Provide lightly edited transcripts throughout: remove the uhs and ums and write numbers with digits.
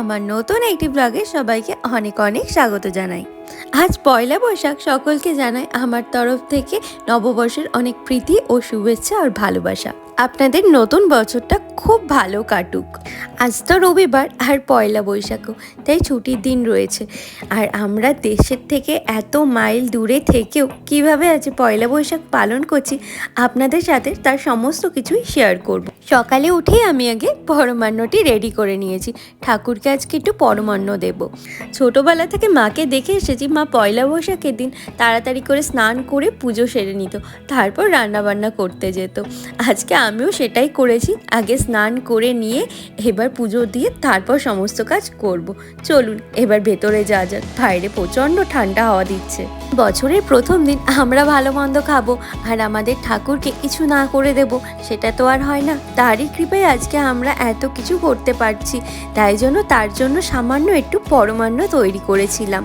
আমার নতুন একটি ব্লগে সবাইকে অনেক অনেক স্বাগত জানাই। আজ পয়লা বৈশাখ, সকলকে জানাই আমার তরফ থেকে নববর্ষের অনেক প্রীতি ও শুভেচ্ছা আর ভালোবাসা। আপনাদের নতুন বছরটা খুব ভালো কাটুক। আজ তো রবিবার আর পয়লা বৈশাখও, তাই ছুটির দিন রয়েছে। আর আমরা দেশের থেকে এত মাইল দূরে থেকেও কিভাবে আজ পয়লা বৈশাখ পালন করছি আপনাদের সাথে তার সমস্ত কিছুই শেয়ার করব। সকালে উঠেই আমি আগে পরমান্নটি রেডি করে নিয়েছি। ঠাকুরকে আজকে একটু পরমান্ন দেব। ছোটোবেলা থেকে মাকে দেখে এসেছি, মা পয়লা বৈশাখের দিন তাড়াতাড়ি করে স্নান করে পুজো সেরে নিত, তারপর রান্নাবান্না করতে যেত। আজকে আমিও সেটাই করেছি, আগে স্নান করে নিয়ে এবার পুজো দিয়ে তারপর সমস্ত কাজ করব। চলুন এবার ভেতরে যাওয়া যাক, বাইরে প্রচণ্ড ঠান্ডা হাওয়া দিচ্ছে। বছরের প্রথম দিন আমরা ভালো মন্দ খাবো আর আমাদের ঠাকুরকে কিছু না করে দেব, সেটা তো আর হয় না। তারই কৃপায় আজকে আমরা এত কিছু করতে পারছি, তাই জন্য তার জন্য সামান্য একটু পরমান্ন তৈরি করেছিলাম।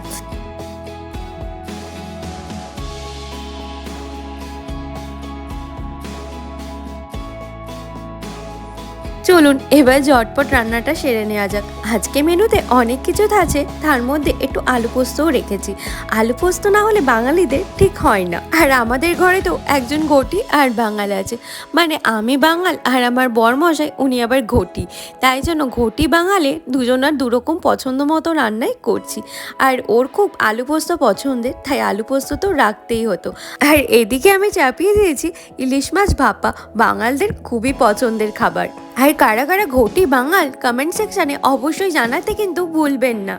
চলুন এবার ঝটপট রান্নাটা সেরে নেওয়া যাক। আজকে মেনুতে অনেক কিছু আছে, তার মধ্যে একটু আলু পোস্তও রেখেছি। আলু পোস্ত না হলে বাঙালিদের ঠিক হয় না। আর আমাদের ঘরে তো একজন ঘটি আর বাঙাল আছে, মানে আমি বাঙাল আর আমার বরমশাই উনি আবার ঘটি। তাই জন্য ঘটি বাঙালে দুজনার দুরকম পছন্দ মতো রান্নাই করছি। আর ওর খুব আলু পোস্ত পছন্দের, তাই আলু পোস্ত তো রাখতেই হতো। আর এদিকে আমি চাপিয়ে দিয়েছি ইলিশ মাছ ভাপা, বাঙালদের খুবই পছন্দের খাবার। আর কারা কারা ঘটি বাঙাল কমেন্ট সেকশানে অবশ্যই জানাতে কিন্তু ভুলবেন না।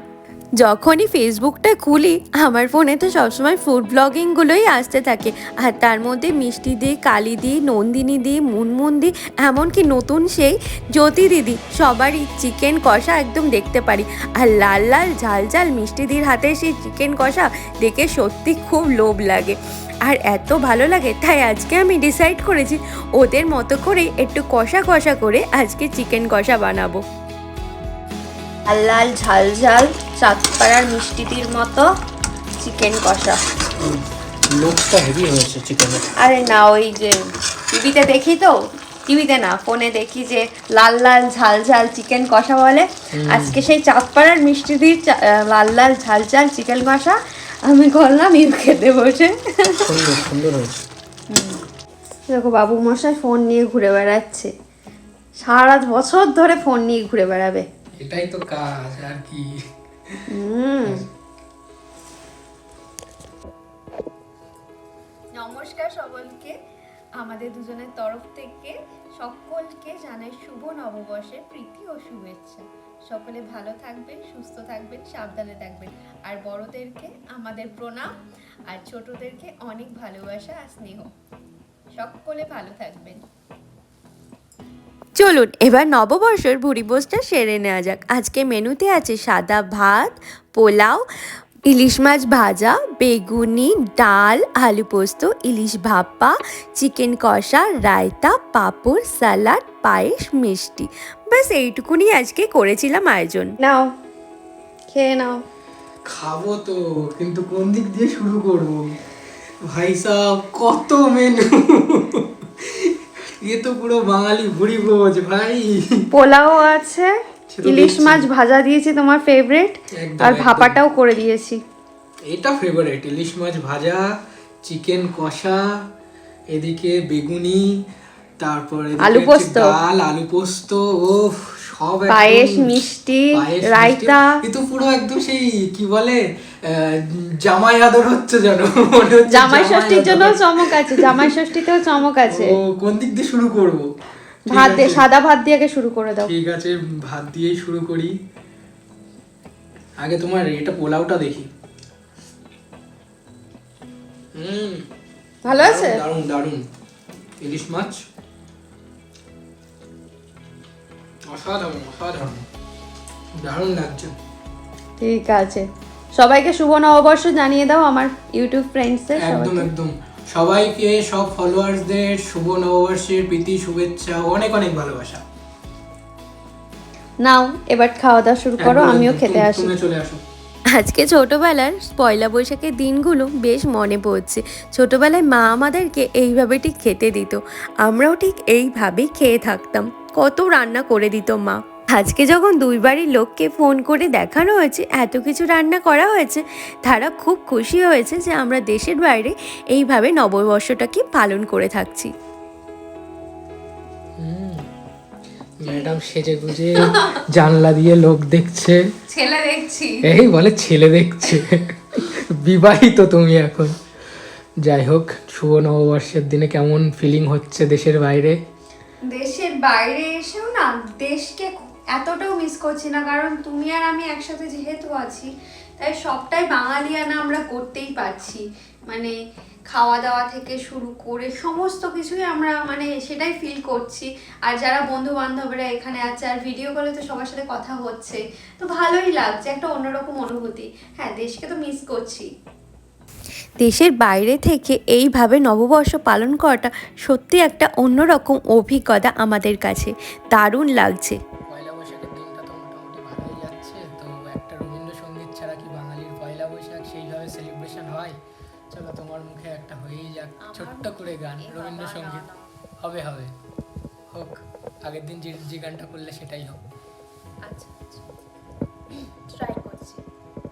যখনই ফেসবুকটা খুলি আমার ফোনে তো সবসময় ফুড ব্লগিংগুলোই আসতে থাকে, আর তার মধ্যে মিষ্টি দি, কালী দি, নন্দিনী দি, মুনমুন দি, এমনকি নতুন সেই জ্যোতি দিদি, সবারই চিকেন কষা একদম দেখতে পারি। আর লাল লাল ঝাল ঝাল মিষ্টি দির হাতে সেই চিকেন কষা দেখে সত্যি খুব লোভ লাগে আর এত ভালো লাগে। তাই আজকে আমি ডিসাইড করেছি ওদের মতো করেই একটু কষা কষা করে আজকে চিকেন কষা বানাবো। লাল লাল ঝাল ঝাল চাঁদপাড়ার মিষ্টিটির মতো চিকেন কষা। লুকটা হেভি হয়েছে চিকেনের। আরে না, ওই যে টিভিতে দেখি তো, টিভিতে না ফোনে দেখি যে লাল লাল ঝাল ঝাল চিকেন কষা বলে। আজকে সেই চাঁদপাড়ার মিষ্টিটির লাল লাল ঝাল ঝাল চিকেন কষা আমি করলাম খেতে বসে। সুন্দর সুন্দর হয়েছে। দেখো বাবু মশাই ফোন নিয়ে ঘুরে বেড়াচ্ছে, সারা বছর ধরে ফোন নিয়ে ঘুরে বেড়াবে, এটাই তো কাজ আর কি। নমস্কার সকলকে, আমাদের দুজনের তরফ থেকে সকলকে জানাই শুভ নববর্ষের প্রীতি ও শুভেচ্ছা। সকলে ভালো থাকবেন, সুস্থ থাকবেন, সাবধানে থাকবেন। আর বড়দেরকে আমাদের প্রণাম, আর ছোটদেরকে অনেক ভালোবাসা আর স্নেহ। সকলে ভালো থাকবেন। চলুন এবার নববর্ষের ভুরিভোজটা সেরে নেওয়া যাক। আজকে মেনুতে আছে সাদা ভাত, পোলাও, ইলিশ মাছ ভাজা, বেগুনি, ডাল, আলু পোস্ত, ইলিশ ভাপা, চিকেন কষা, রায়তা, পাঁপড়, স্যালাড, পায়েস, মিষ্টি। ব্যাস এইটুকুনি আজকে করেছিলাম আয়োজন। নাও খেয়ে নাও। খাবো তো, কিন্তু কোন দিক দিয়ে শুরু করব ভাই সাহেব? কত মেনু, ये तो পুরো বাঙালি ভুড়ি ভোজ ভাই। পোলাও আছে, ইলিশ মাছ ভাজা দিয়েছি তোমার ফেভারিট, আর ভাপাটাও করে দিয়েছি। এটা ফেভারিট, ইলিশ মাছ ভাজা, চিকেন কষা, এদিকে বেগুনি, তারপরে আলু পোস্ত, ডাল, আলু পোস্ত, ও সব একদম, পায়েস, মিষ্টি, রায়তা। কিন্তু পুরো একদম সেই কি বলে জামাই আদর হচ্ছে যেন। জামাই ষষ্ঠীর জন্য চমক আছে, জামাই ষষ্ঠীতেও চমক আছে। ও কোন দিক দিয়ে শুরু করব? ভাত দিয়ে, সাদা ভাত দিয়ে আগে শুরু করে দাও। ঠিক আছে, ভাত দিয়েই শুরু করি। আগে তোমার এটা পোলাওটা দেখি। ভালো আছে, দারুন দারুন। ইলিশ মাছ অসাধারণ অসাধারণ, দারুণ লাগছে। ঠিক আছে, সবাইকে শুভ নববর্ষ জানিয়ে দাও আমার ইউটিউব ফ্রেন্ডসদের। একদম একদম, সবাইকে, সব ফলোয়ার্সদের শুভ নববর্ষের প্রীতি শুভেচ্ছা, অনেক অনেক ভালোবাসা। নাও এবার খাওয়া দাওয়া শুরু করো, আমিও খেতে আসি। তুমি চলে আসো। আজকে ছোটোবেলার পয়লা বৈশাখের দিনগুলো বেশ মনে পড়ছে। ছোটোবেলায় মা আমাদেরকে এইভাবে ঠিক খেতে দিত, আমরাও ঠিক এইভাবেই খেয়ে থাকতাম। কত রান্না করে দিত মা, আজকে যখন দুই বাড়ির লোককে ফোন করে দেখানো হয়েছে এত কিছু রান্না করা হয়েছে, তারা খুব খুশি হয়েছে যে আমরা দেশের বাইরে এইভাবে নববর্ষটাকে পালন করে থাকছি। ম্যাডাম সেজে গুজে জানলা দিয়ে লোক দেখছে, ছেলে দেখছি। এই বলে ছেলে দেখছে। বিবাহিত তুমি এখন। যাই হোক, শুভ নববর্ষের দিনে কেমন ফিলিং হচ্ছে দেশের বাইরে? দেশের বাইরে এসেও না দেশকে এতটাও মিস করছি না, কারণ তুমি আর আমি একসাথে যেহেতু আছি তাই সবটাই বাঙালিয়ানা আমরা করতেই পারছি। মানে খাওয়া দাওয়া থেকে শুরু করে সমস্ত কিছুই আমরা মানে সেটাই ফিল করছি। আর যারা বন্ধু বান্ধবরা এখানে আছে আর ভিডিও কলে তো সবার সাথে কথা হচ্ছে, তো ভালোই লাগছে, একটা অন্যরকম অনুভূতি। হ্যাঁ, দেশকে তো মিস করছি। দেশের বাইরে থেকে এইভাবে নববর্ষ পালন করাটা সত্যি একটা অন্যরকম অভিজ্ঞতা আমাদের কাছে। দারুণ লাগছে। পয়লা বৈশাখের দিনটা তো মোটামুটি ভালোই যাচ্ছে। তো একটা রবীন্দ্রসঙ্গীত ছাড়া কি বাঙালির পয়লা বৈশাখ সেইভাবে সেলিব্রেশন হয়? চলো তোমার মুখে একটা হয়েই যাক, ছোট্ট করে গান রবীন্দ্রসঙ্গীত। হবে হবে, হোক। আগের দিন যে গানটা করলে সেটাই হোক। আচ্ছা ট্রাই করছি।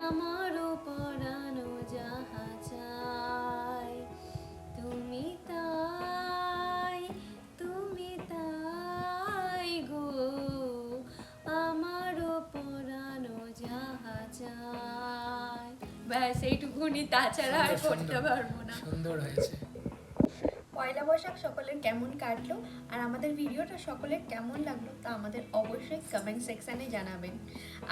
আমারও পরানো যাহা চাই, তুমি তাই গো, আমারও পরানো যাহা চাই। ব্যাস এইটুকুনি, তাছাড়া আর করতে পারবো না। সুন্দর হয়েছে। পয়লা বৈশাখ সকলের কেমন কাটলো আর আমাদের ভিডিওটা সকলের কেমন লাগলো তা আমাদের অবশ্যই কমেন্ট সেকশানে জানাবেন।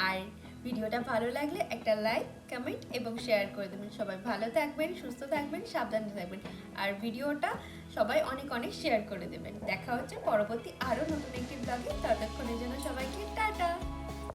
আর ভিডিওটা ভালো লাগলে একটা লাইক, কমেন্ট এবং শেয়ার করে দেবেন। সবাই ভালো থাকবেন, সুস্থ থাকবেন, সাবধানে থাকবেন। আর ভিডিওটা সবাই অনেক অনেক শেয়ার করে দেবেন। দেখা হচ্ছে পরবর্তী আরও নতুন একটি ব্লগে। ততক্ষণের জন্য সবাইকে টাটা।